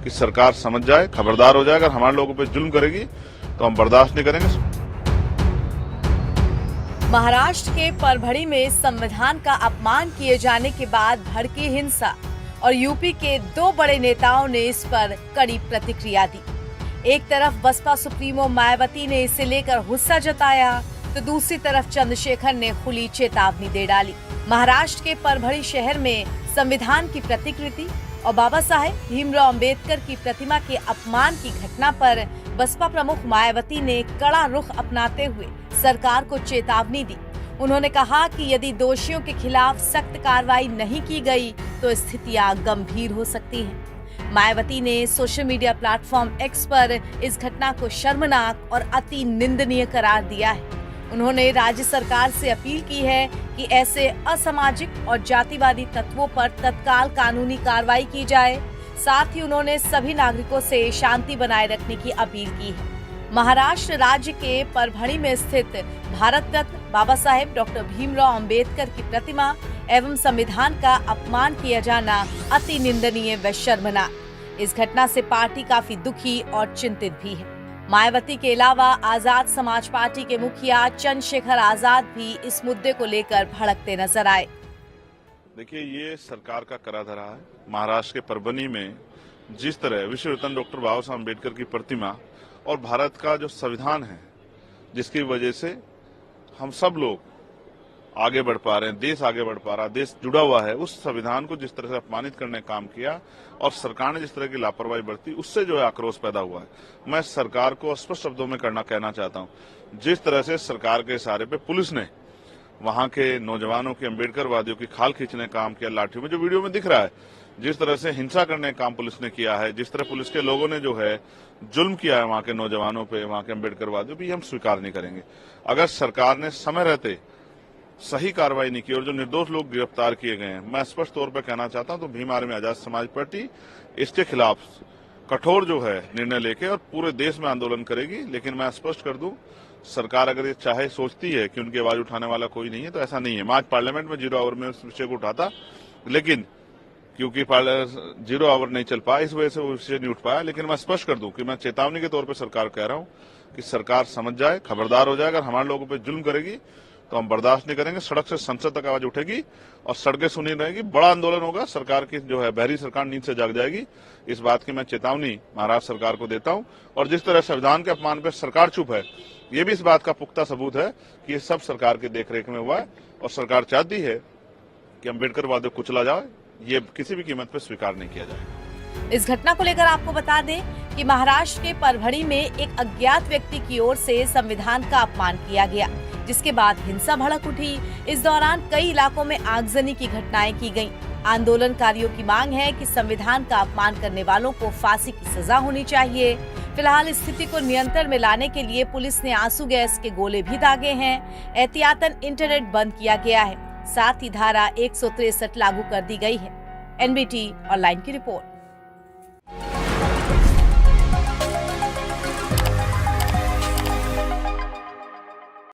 कि सरकार समझ जाए, खबरदार हो जाए। अगर हमारे लोगों पे जुल्म करेगी तो हम बर्दाश्त नहीं करेंगे। महाराष्ट्र के परभणी में संविधान का अपमान किए जाने के बाद भड़की हिंसा और यूपी के 2 बड़े नेताओं ने इस पर कड़ी प्रतिक्रिया दी। एक तरफ बसपा सुप्रीमो मायावती ने इसे लेकर गुस्सा जताया तो दूसरी तरफ चंद्रशेखर ने खुली चेतावनी दे डाली। महाराष्ट्र के परभणी शहर में संविधान की प्रतिकृति और बाबा साहेब भीमराव अंबेडकर की प्रतिमा के अपमान की घटना पर बसपा प्रमुख मायावती ने कड़ा रुख अपनाते हुए सरकार को चेतावनी दी। उन्होंने कहा कि यदि दोषियों के खिलाफ सख्त कार्रवाई नहीं की गई तो स्थितियां गंभीर हो सकती हैं। मायावती ने सोशल मीडिया प्लेटफॉर्म एक्स पर इस घटना को शर्मनाक और अति निंदनीय करार दिया है। उन्होंने राज्य सरकार से अपील की है कि ऐसे असामाजिक और जातिवादी तत्वों पर तत्काल कानूनी कार्रवाई की जाए। साथ ही उन्होंने सभी नागरिकों से शांति बनाए रखने की अपील की है। महाराष्ट्र राज्य के परभणी में स्थित भारत रत्न बाबा साहेब डॉक्टर भीमराव अंबेडकर की प्रतिमा एवं संविधान का अपमान किया जाना अति निंदनीय व शर्मनाक। इस घटना से पार्टी काफी दुखी और चिंतित भी है। मायावती के अलावा आजाद समाज पार्टी के मुखिया चंद्रशेखर आजाद भी इस मुद्दे को लेकर भड़कते नजर आए। देखिए, ये सरकार का करा धरा है। महाराष्ट्र के परभणी में जिस तरह विश्व रत्न डॉक्टर बाबा साहब अम्बेडकर की प्रतिमा और भारत का जो संविधान है, जिसकी वजह से हम सब लोग आगे बढ़ पा रहे हैं, देश आगे बढ़ पा रहा है, देश जुड़ा हुआ है, उस संविधान को जिस तरह से अपमानित करने का काम किया और सरकार ने जिस तरह की लापरवाही बरती, उससे जो है आक्रोश पैदा हुआ है। मैं सरकार को स्पष्ट शब्दों में कहना चाहता हूं, जिस तरह से सरकार के इशारे पे पुलिस ने वहां के नौजवानों के अम्बेडकरवादियों की खाल खींचने का काम किया, लाठियों में जो वीडियो में दिख रहा है, जिस तरह से हिंसा करने का काम पुलिस ने किया है, जिस तरह पुलिस के लोगों ने जो है जुल्म किया है वहां के नौजवानों पे, वहां के अम्बेडकरवादियों पे, हम स्वीकार नहीं करेंगे। अगर सरकार ने समय रहते सही कार्रवाई नहीं की और जो निर्दोष लोग गिरफ्तार किए गए हैं, मैं स्पष्ट तौर पर कहना चाहता हूं तो भीम आर्मी आजाद समाज पार्टी इसके खिलाफ कठोर जो है निर्णय लेके और पूरे देश में आंदोलन करेगी। लेकिन मैं स्पष्ट कर दूं, सरकार अगर ये चाहे सोचती है कि उनकी आवाज उठाने वाला कोई नहीं है तो ऐसा नहीं है। मैं आज पार्लियामेंट में 0 आवर में उस विषय को उठाता, लेकिन क्योंकि 0 आवर नहीं चल पाया, इस वजह से वो विषय नहीं उठ पाया। लेकिन मैं स्पष्ट कर दूं कि मैं चेतावनी के तौर पर सरकार कह रहा हूं कि सरकार समझ जाए, खबरदार हो जाए। अगर हमारे लोगों पर जुल्म करेगी तो हम बर्दाश्त नहीं करेंगे। सड़क से संसद तक आवाज उठेगी और सड़कें सुनी रहेगी, बड़ा आंदोलन होगा। सरकार की जो है बहरी सरकार नींद से जाग जाएगी। इस बात की मैं चेतावनी महाराष्ट्र सरकार को देता हूं। और जिस तरह संविधान के अपमान पर सरकार चुप है, ये भी इस बात का पुख्ता सबूत है कि ये सब सरकार की देखरेख में हुआ है और सरकार चाहती है कि अम्बेडकरवाद को कुचला जाए, ये किसी भी कीमत पर स्वीकार नहीं किया जाएगा। इस घटना को लेकर आपको बता दें कि महाराष्ट्र के परभणी में एक अज्ञात व्यक्ति की ओर से संविधान का अपमान किया गया, जिसके बाद हिंसा भड़क उठी। इस दौरान कई इलाकों में आगजनी की घटनाएं की गईं। आंदोलनकारियों की मांग है कि संविधान का अपमान करने वालों को फांसी की सजा होनी चाहिए। फिलहाल स्थिति को नियंत्रण में लाने के लिए पुलिस ने आंसू गैस के गोले भी दागे हैं। एहतियातन इंटरनेट बंद किया गया है। साथ ही धारा 163 लागू कर दी गई है। NBT ऑनलाइन की रिपोर्ट।